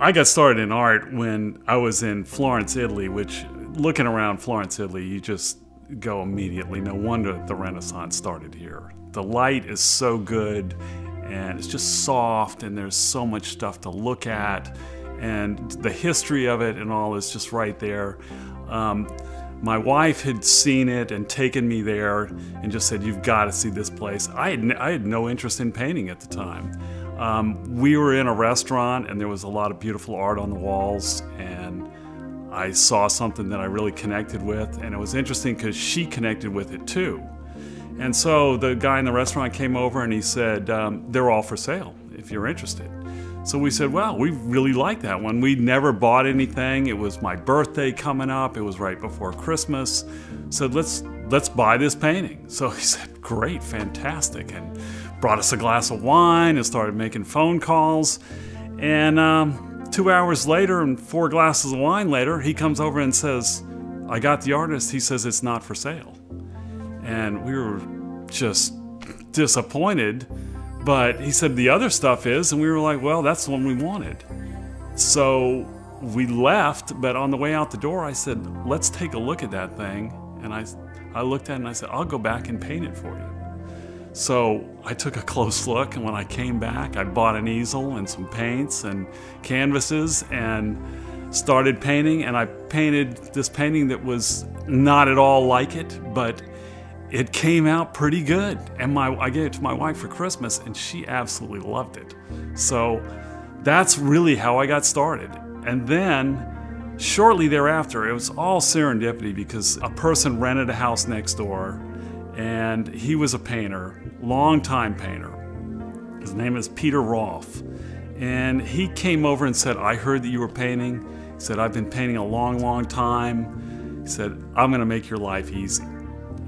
I got started in art when I was in Florence, Italy, which, looking around Florence, Italy, you just go immediately. No wonder the Renaissance started here. The light is so good, and it's just soft, and there's so much stuff to look at, and the history of it and all is just right there. My wife had seen it and taken me there and just said, "You've got to see this place." I had no interest in painting at the time. We were in a restaurant and there was a lot of beautiful art on the walls, and I saw something that I really connected with, and it was interesting because she connected with it too. And so the guy in the restaurant came over and he said, "They're all for sale if you're interested." So we said, "Well, we really like that one." We'd never bought anything. It was my birthday coming up. It was right before Christmas. Said, let's buy this painting. So he said, "Great, fantastic," and brought us a glass of wine and started making phone calls. And 2 hours later and 4 glasses of wine later, he comes over and says, "I got the artist." He says, "It's not for sale." And we were just disappointed. But he said, "The other stuff is," and we were like, "Well, that's the one we wanted." So we left, but on the way out the door, I said, "Let's take a look at that thing." And I looked at it and I said, "I'll go back and paint it for you." So I took a close look, and when I came back, I bought an easel and some paints and canvases and started painting. And I painted this painting that was not at all like it, but it came out pretty good. And I gave it to my wife for Christmas, and she absolutely loved it. So that's really how I got started. And then shortly thereafter, it was all serendipity because a person rented a house next door, and he was a painter, longtime painter. His name is Peter Rolfe. And he came over and said, "I heard that you were painting." He said, "I've been painting a long, long time." He said, "I'm gonna make your life easy."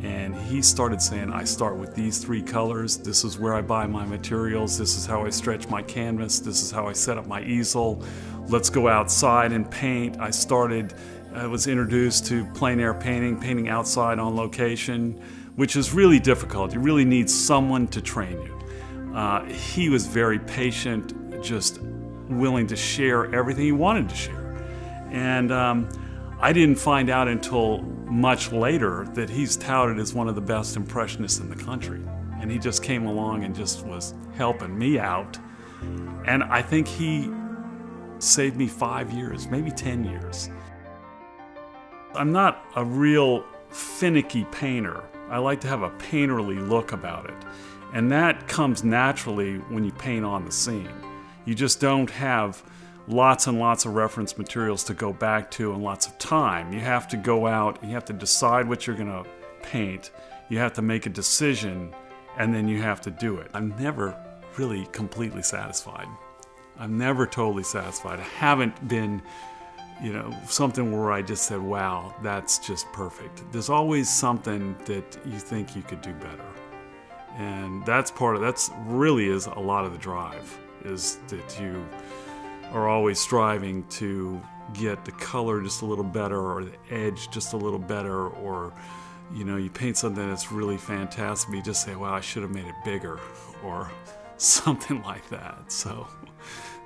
And he started saying, "I start with these 3 colors. This is where I buy my materials. This is how I stretch my canvas. This is how I set up my easel. Let's go outside and paint." I was introduced to plein air painting, painting outside on location, which is really difficult. You really need someone to train you. He was very patient, just willing to share everything he wanted to share. And I didn't find out until much later that he's touted as one of the best impressionists in the country. And he just came along and just was helping me out. And I think he saved me 5 years, maybe 10 years. I'm not a real finicky painter. I like to have a painterly look about it. And that comes naturally when you paint on the scene. You just don't have lots and lots of reference materials to go back to and lots of time. You have to go out, you have to decide what you're gonna paint, you have to make a decision, and then you have to do it. I'm never really completely satisfied. I'm never totally satisfied. I haven't been, something where I just said, "Wow, that's just perfect." There's always something that you think you could do better. And that's really is a lot of the drive, is that you are always striving to get the color just a little better, or the edge just a little better, or you paint something that's really fantastic, but you just say, "Well, I should have made it bigger," or something like that. So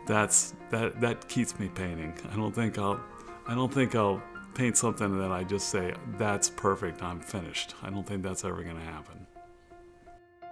that keeps me painting. I don't think I'll paint something that I just say, "That's perfect, I'm finished." I don't think that's ever going to happen.